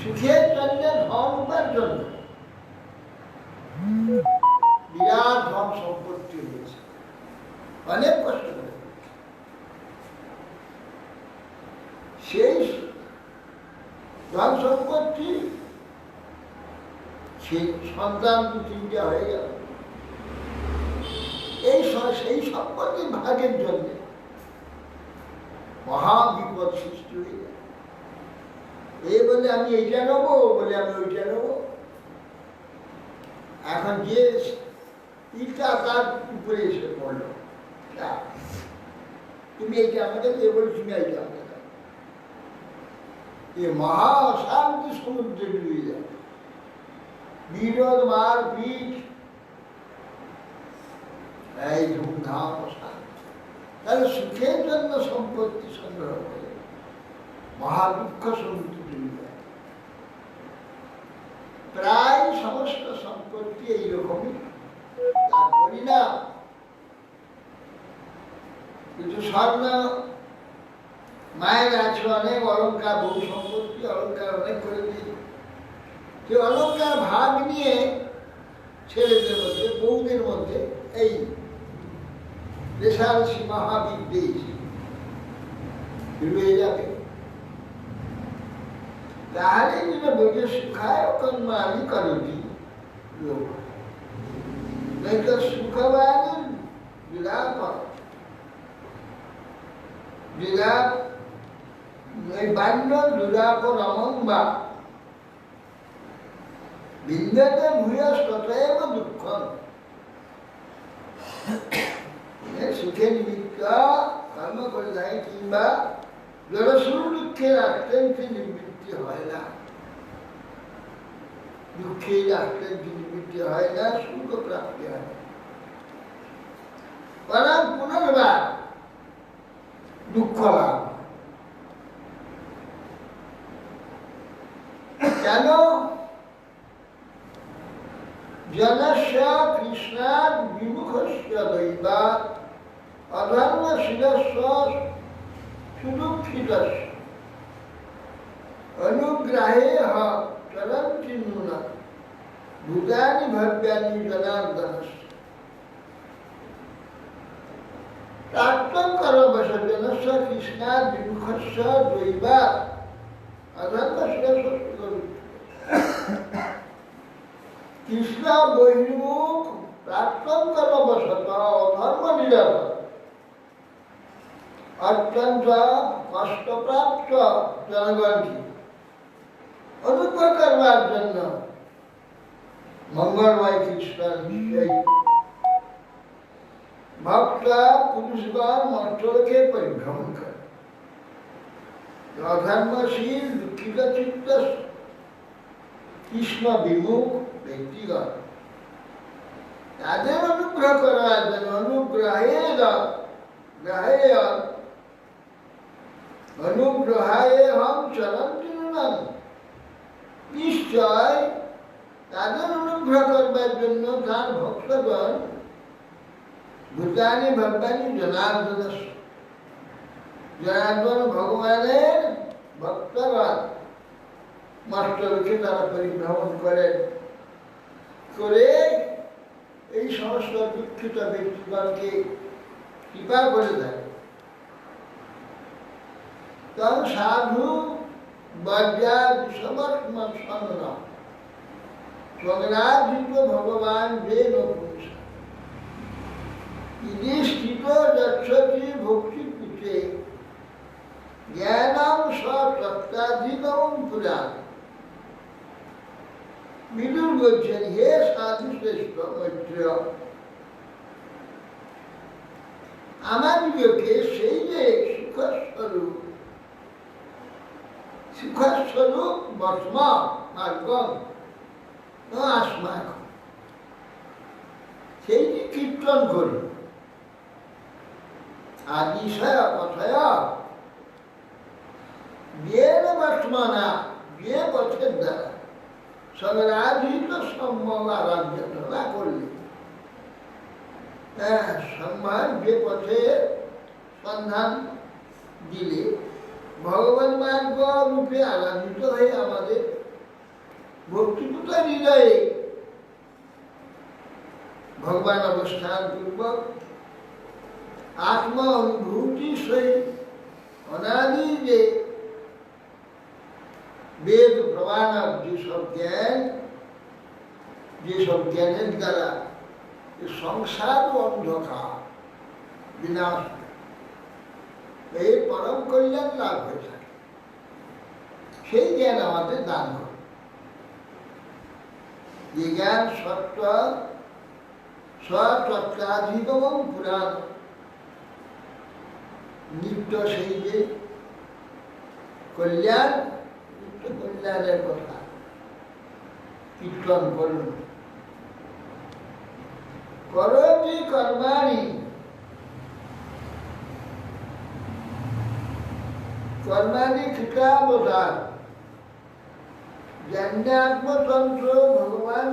সুখের জন্য ধন উপার্জন, বিরাট ধন সম্পত্তি হয়েছে, অনেক কষ্ট করে। সেই ধন সম্পত্তি সন্তান দু তিনটা হয়ে গেল, সেই সম্পত্তি ভাগের জন্য মহাবিপদ সৃষ্টি হয়ে যায়। এই বলে আমি এইটা নেবো, বলে আমি ওইটা নেবো। এখন যে তীরটা তার উপরে এসে পড়লো, তুমি এইটা আমাকে দিয়ে বলি, তুমি এইটা আমাকে দাও। এ মহা অশান্তি সমুদ্রে ডুবে যায়, বিরোধ, মারপিট, এই ধুমধাম অশান্তি। তাহলে সুখের জন্য সম্পত্তি সংগ্রহ করে মহাদুঃখ সমুদ্রে ডুবে যায়। প্রায় সমস্ত সম্পত্তি এইরকমই, তার পরিণাম। কিন্তু স্বর্ণ, মায়ের আছে অনেক অলঙ্কার, বহু সম্পত্তি, অলঙ্কার অনেক করে দিয়ে, যে অলঙ্কার ভাগ নিয়ে ছেলেদের মধ্যে, বউদের মধ্যে এই রেশারেশি মহাবিদ্বেষ রয়ে যাবে। তাহলে যেটা বলছে সুখায় কর্মানি করতি লোক, নয়তো সুখবান বিলাপ, বিলাপ এই বান্য দুরাপ রমন বা বিন্দতে ভূয়স ততএব দুঃখ। সুখে নিমিত্ত কর্ম করে যায় কিংবা জড়সুর দুঃখের আক্রান্তি নিবৃত্তি হয় না, দুঃখের আক্রান্তি নিবৃত্তি হয় না, সুখ প্রাপ্তি হয় না, বরং পুনর্বার দুঃখ লাভ। কেন? জনস্য কৃষ্ণাদ বিমুখস্য দৈবাৎ অধর্মশীলস্য সুদুঃখিতস্য অনুগ্রহে চলন্তি নূনা ভূতানি ভব্যানি জনার্দনস্য। প্রাক্তনকরবশ জনস্য কৃষ্ণাদ বিমুখস্য দৈবাৎ অধর্মশীলস্য সুদুঃখিতস্য। কৃষ্ণ বহির্মুখ প্রাক্তনকরবশত অধর্ম নিরাপদ অত্যন্ত কষ্টপ্রাপ্ত জনগণকে অনুগ্রহ করবার জন্য মঙ্গলময় কৃষ্ণ নিশ্চয়ই ভক্ত পুরুষগণ মন্ত্রকে পরিভ্রমণ করে। অধর্মশীল দুঃখিত চিত্ত কৃষ্ণ বিমুখ ব্যক্তিগণ তাদের অনুগ্রহ করার জন্য অনুগ্রহায় হম চলন্তি নূনম, নিশ্চয় তাদের অনুগ্রহ করবার জন্য তার ভক্তগণ ভূতানি ভব্যানি জনার্দনস্য, জনার্দন ভগবানের ভক্তগণ মাস্টারকে তারা পরিভ্রমণ করেন, করে এই সমস্ত দুঃখিত ব্যক্তিগণকে কৃপা করে দেয়। তখন সাধু বজ্রা বিষমস্মন স্বগ্রাধিত ভগবান যে নপুংস ইতি স্থিত যচ্ছতি ভক্তি পীঠে জ্ঞানম সত্তাধিকম পুরাণ। বিদুর বলছেন, হে সাধু শ্রেষ্ঠ মৈত্র, আমাদিগকে সেই যে সুখস্বরূপ বর্তমা মার্গম আসমাক, সেইটি কীর্তন করি। আদিশয় কথায় বিয়ের বর্তমানা, বিয়ে পথের দ্বারা সংরাধিত সম্যক আরাধন না করলে, হ্যাঁ, সম্মান যে পথে সন্ধান দিলে ভগবান মার্গ রূপে আরাধিত হয়ে আমাদের ভক্তিপুত হৃদয়ে ভগবান অবস্থান পূর্বক আত্মা অনুভূতি সহিত অনাদি যে বেদ প্রমাণ যেসব জ্ঞানের দ্বারা সংসার অন্ধকার বিনাশ, এই পরম কল্যাণ লাভ হয়ে থাকে, সেই জ্ঞান আমাদের দান হয়। যে জ্ঞান সত্য সত্যাধিগম পুরাণ, নিত্য সেই যে কল্যাণ, নিত্য কল্যাণের কথা কীর্তন করুন। করতি কর্মাণি, কর্মাণি কৃতাবতার, জ্ঞানাত্মতন্ত্র ভগবান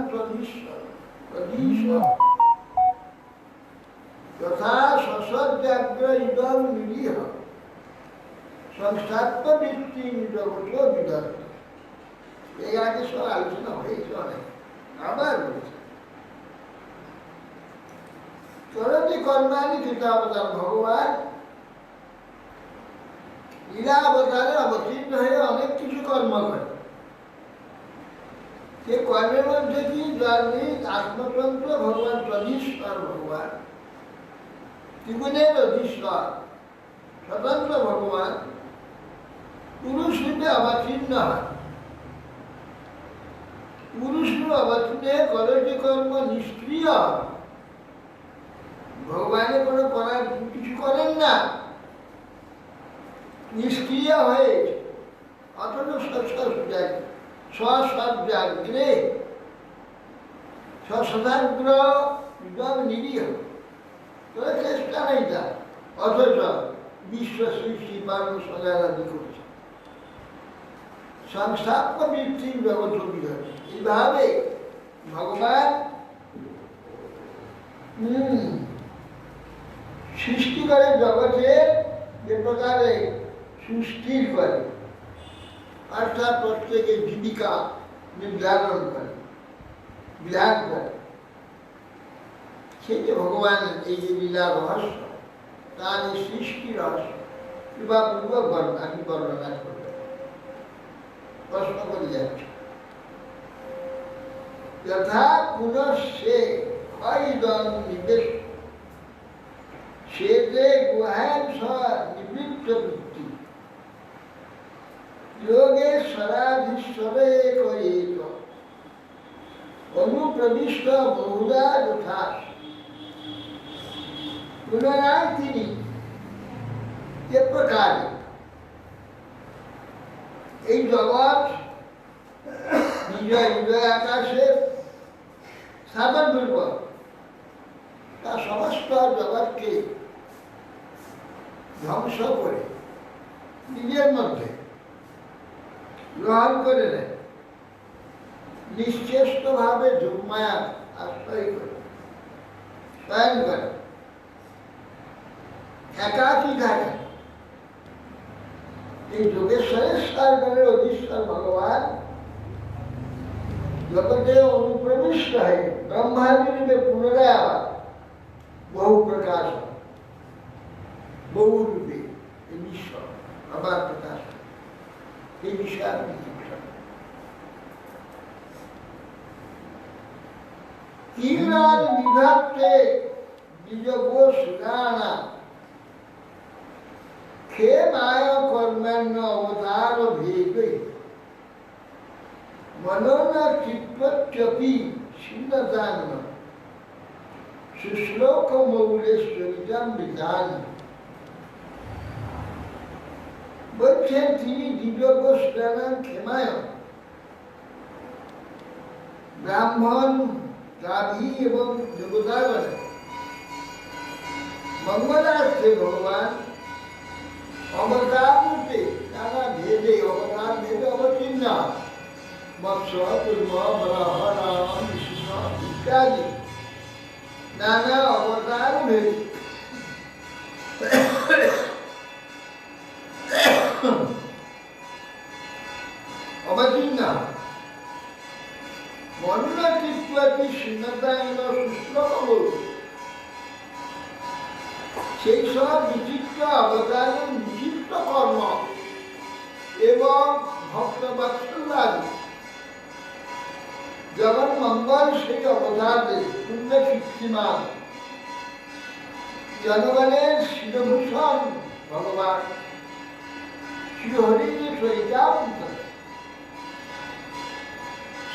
তদীশ্বর তথা সসজ্জাগ্র ইদম নিরীহ সংস্থাত্মবৃত্তি জগত বিদর্ভ। এই আগে সব আলোচনা হয়েছে অনেক, আবার বলেছে করতি কর্মাণি কৃতাবতার, ভগবান লীলা অবতারে অবতীর্ণ হয়ে অনেক কিছু কর্ম করে। সে কর্মের মধ্যে কি জন্মিক আত্মতন্ত্র ভগবান তদীশ্বর, ভগবান ত্রিগুণের অধীশ্বর স্বতন্ত্র ভগবান পুরুষ রূপে অবতীর্ণ হয়। পুরুষ রূপে অবতীর্ণে করতি কর্ম নিষ্ক্রিয়, ভগবানের কোনো করার কিছু করেন না, নিষ্ক্রিয় হয়ে অথচ স্বসজ্জাগ্রে সসদাগ্র নিরীহ, তোরা চেষ্টা নেই তার, অথচ বিশ্ব সৃষ্টি মানুষ সদারাধি করছে। সংস্থাত্মবৃত্তির জগৎ বিধর, এইভাবে ভগবান সৃষ্টি করে জগতের যে প্রকারে সুস্থির করে, অর্থাৎ প্রত্যেকের জীবিকা নির্ধারণ করে, বিধান করে। সেই যে ভগবান এই যে লীলা রহস্য, তার এই সৃষ্টি রহস্য কৃপাপূর্বক আমি বর্ণনা করব। প্রশ্ন করে যাচ্ছে যথা পুনঃসে ক্ষয়দং নিবেশ, সে যে গুহাংস নিবৃত্ত বৃত্তি যোগেশ্বরাধীশ্বরে করিত অনুপ্রবিষ্ট বহুধা যথা। পুনরায় তিনি যে প্রকারে এই জগৎ নিজ হৃদয় আকাশে স্থাপন করব, তার সমস্ত জগৎকে ধ্বংস করে নিজের মধ্যে গ্রহণ করে নেয়, নিশ্চেষ্ট ভাবে যোগমায়া আশ্রয় করে স্বয়ং করে, একাকী থাকে। এই যোগেশ্বরের সাগরের অধীশ্বর ভগবান জগতে অনুপ্রবিষ্ট হয়ে ব্রহ্মাদি রূপে পুনরায় আবার বহু প্রকাশ, বহু রূপে এই বিশ্ব আবার প্রকাশ, এই বিষয়ে আপনি কিরান বিভক্তে দ্বিজগো সুদানা ক্ষেমায় কর্মান্য অবতার ভেদে মনোনা চিত্তপি শূন্যতান সুশ্লোক মৌলেশ্বরিতম বিধান। বলছেন তিনি দ্বিজগো সুদানা ক্ষেমায় ব্রাহ্মণ, গাভী এবং দেবতাগণ মঙ্গলার্থে ভগবান অবতার রূপে নানা ভেদে অবতীর্ণ মৎস্য কুর্ম বরাহ রাম নৃসিংহ ইত্যাদি নানা অবতার ভেদ অবতীর্ণ মননা কীর্তি শীর্ণতায়ন শুষ্ক সেই সব বিচিত্র অবতারের বিচিত্র কর্ম এবং ভক্তবাৎসল্যাদি জগন মঙ্গল সেই অবতারদের পুণ্য কীর্তিমান জনগণের শিরভূষণ ভগবান শ্রীহরি সহিতান্ত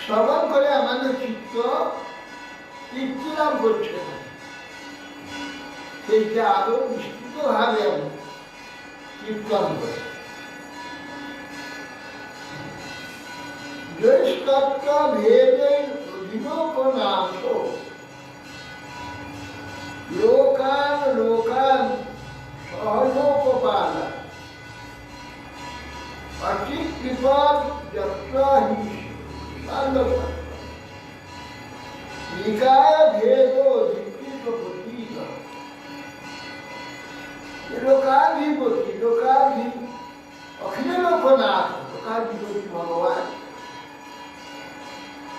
শ্রবণ করে আমাদের চিত্ত তৃপ্তি লাভ করছে না, সেইটা আরো বিস্তৃত ভাবে কীর্তন করে জ্যৈষ্ঠত্ব ভেদের অধিলোকনাথ লোকান লোকান সহলোকপাল অচিত বিপদ যত্র নিকায় ভেদ অধিকৃত প্রতীক লোকাধিপতি অখিল লোকনাথ লোকাধিপতি ভগবান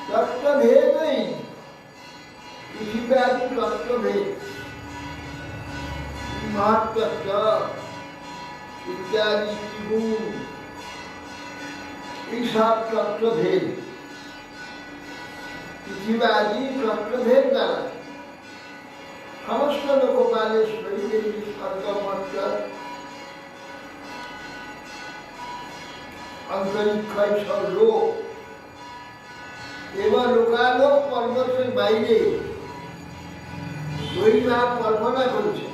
তত্ত্বভেদই পৃথিব্যাপী তত্ত্বভেদ মহাতত্ত্ব ইত্যাদি ত্রিগুণ এইসব তত্ত্বভেদ পৃথিব্যাপী তত্ত্বভেদ দ্বারা সমস্ত লোকপালের শরীরের স্বর্গমঞ্চ অন্তরিক্ষয় সব লোক এবং লোকালোক পর্বতের বাইরে বৈভাব কল্পনা করেছে,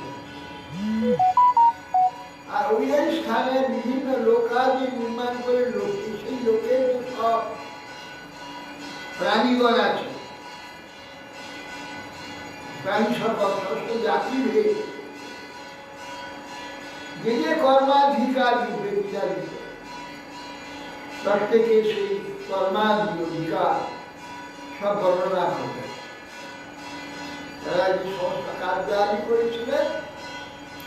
আর ওই স্থানে বিভিন্ন লোকাদি নির্মাণ করে সেই লোকের সব প্রাণীগণ আছে, প্রাণী সর্বস্ব জাতি ভেদ যে যে কর্মাধিকার রূপে বিচারিত প্রত্যেকে সেই কর্মাদি অধিকার সব বর্ণনা করবে। তারা যে সমস্ত কার্যাদি করেছিলেন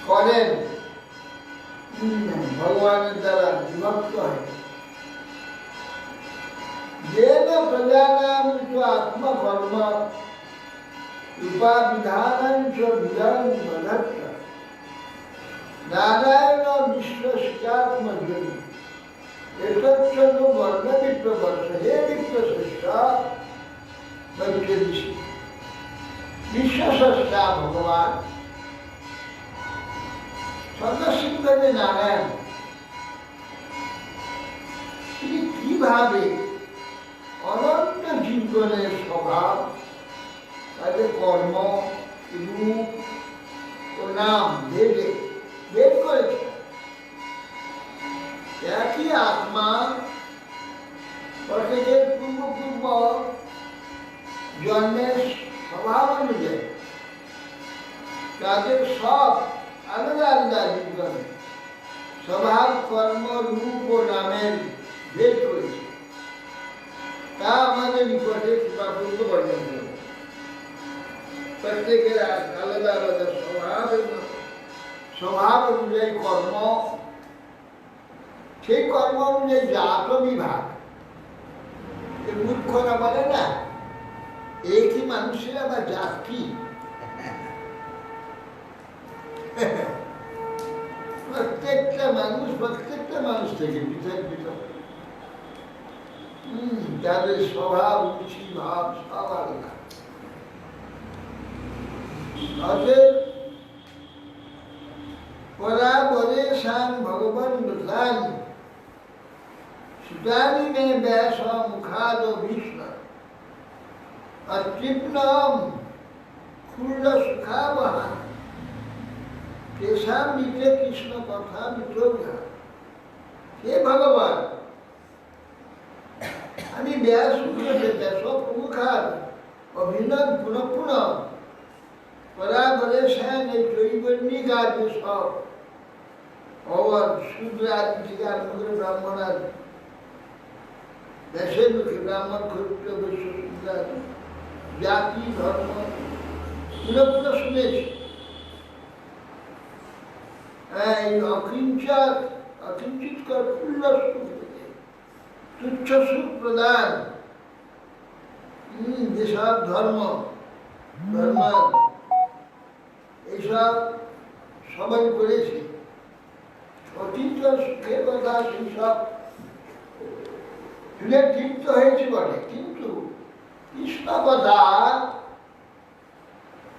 করেন ভগবানের দ্বারা বিভক্ত হয়। যেন প্রজানাম আত্মকর্ম উপাবিধানাঞ্চ বিধান বধত্ত নারায়ণ বিশ্বস্যাত্মজনী এতচ্ছন্দ বর্ণবিপ্রবর্ষ হে বিপ্রশ্রেষ্ঠ বিশ্বস্রষ্টা ভগবান সদস্যভাবে নারায়ণ তিনি কিভাবে অনন্ত জীবনের স্বভাব তাদের কর্ম রূপ ও নাম ভেদে ভেদ করেছে। একই আত্মা প্রত্যেকের পূর্ব জন্মের স্বভাব অনুযায়ী তাদের সব আলাদা আলাদা জীবন স্বভাব কর্ম রূপ ও নামের ভেদ করেছে, তা আমাদের নিকটে কৃপাপূর্ব বর্ণন করে। প্রত্যেকের আলাদা আলাদা স্বভাব অনুযায়ী কর্ম, সেই কর্ম অনুযায়ী জাত বিভাগ। মূর্খরা বলে না একই মানুষের আবার জাত কি? প্রত্যেকটা মানুষ থেকে পৃথক পৃথক, তাদের স্বভাব রুচি ভাব সব আলাদা। অতএব পরা বলে শান ভগবান দোষানি সুতানি মে ব্যাস মুখাদ ভীষ্ম অতৃপ্নম ক্ষুণ্ড সুখাবহা কেশাম নিতে কৃষ্ণ কথা মিথ্যা। হে ভগবান, আমি ব্যাস প্রমুখার অভিনব পুনঃ পরা বলে শ্যান এই ত্রৈবর্ণিক আর সব অবর শূদ্র আদি থেকে আরম্ভ করে ব্রাহ্মণ আদি দেশের মুখে ব্রাহ্মণ ক্ষত্রিয় বৈশ্য শূদ্র জাতি ধর্ম পুরো শুনেছি। এই অকিঞ্চিত কর পূর্ণ সুখ থেকে তুচ্ছ সুখ প্রদান যেসব ধর্ম এইসব সবাই করেছে, অতীত সুখের কথা সেই সব শুনে তৃপ্ত হয়েছে বটে, কিন্তু কৃষ্ণ কথা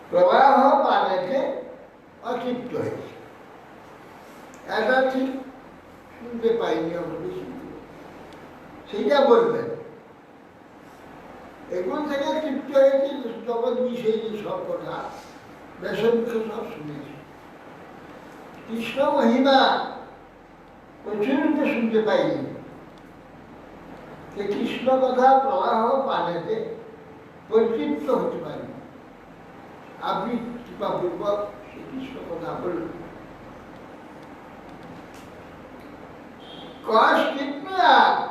প্রবাহ পানেতে অতৃপ্ত হয়েছে। এটা ঠিক শুনতে পাইনি, সেইটা বলবেন। এগুলো থেকে তৃপ্ত হয়েছে, জগৎ বিষয়ে যে সব কথা বেশমুখে সব শুনেছি। কৃষ্ণ মহিমা প্রচুরতে শুনতে পাইনি, যে কৃষ্ণ কথা প্রবাহ পানেতে পরিতৃপ্ত হতে পারি। আপনি কৃপাপূর্বক সে কৃষ্ণ কথা বলবেন।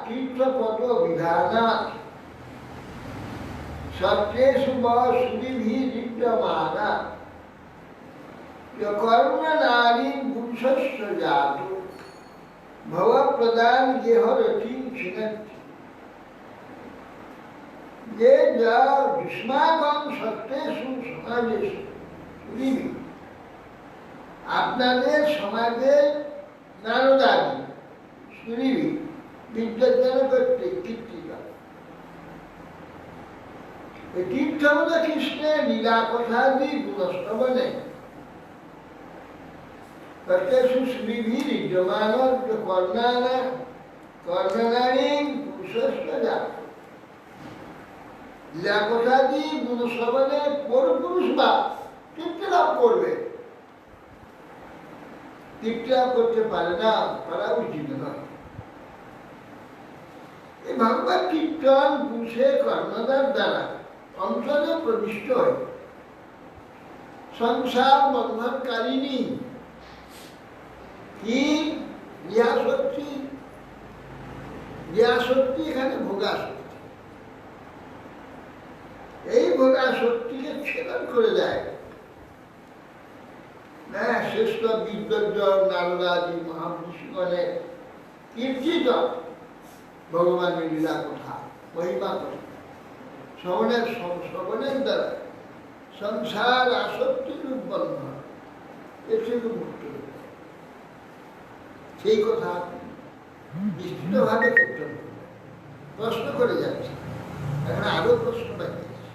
তীর্থপদ বিধানা সত্যেষু সুবিধিমানা কর্ম নারী পুরুষস্য জাত ভব প্রদান গেহরতি ছিনতি। যে যা যুষ্মাকং সত্যেষু সমাজেষু সুবিধি, আপনাদের সমাজে নারদাদি সুরিবি বিদ্যাজ্ঞান করতে কীর্তিকা। এই তীর্থমূল কৃষ্ণের লীলা কথাদি গুণস্তবনে সত্যেষু সুবিধি বিদ্যমান কর্ণনারী পুরুষস্য জাত। লীলা কথাদি গুণস্তবনে পরপুরুষ বা তৃপ্তি লাভ করবে, তৃপ্তি লাভ করতে পারে না, পারা উচিত নয়। এই ভগবত কীর্তন পুরুষের কর্ণদার দ্বারা অন্তরে প্রবিষ্ট হয়। সংসার বন্ধনকারিণী কি জ্ঞাশক্তি, এখানে ভোগাশক্তি। এই ভোগাশক্তিকে ছেদন করে দেয়। শ্রেষ্ঠ বিদ্যজ্ঞ নারদাদি মহাপুরুষগণের কীর্তিত ভগবানের লীলা কথা, মহিমা কথা শ্রবণের দ্বারা সংসার আসক্তির উৎপন্ন হয়, এর থেকে মুক্ত হয়ে যায়। সেই কথা বিস্তৃতভাবে কীর্তন করবে। প্রশ্ন করে যাচ্ছে, এখন আরো প্রশ্ন বাকি আছে।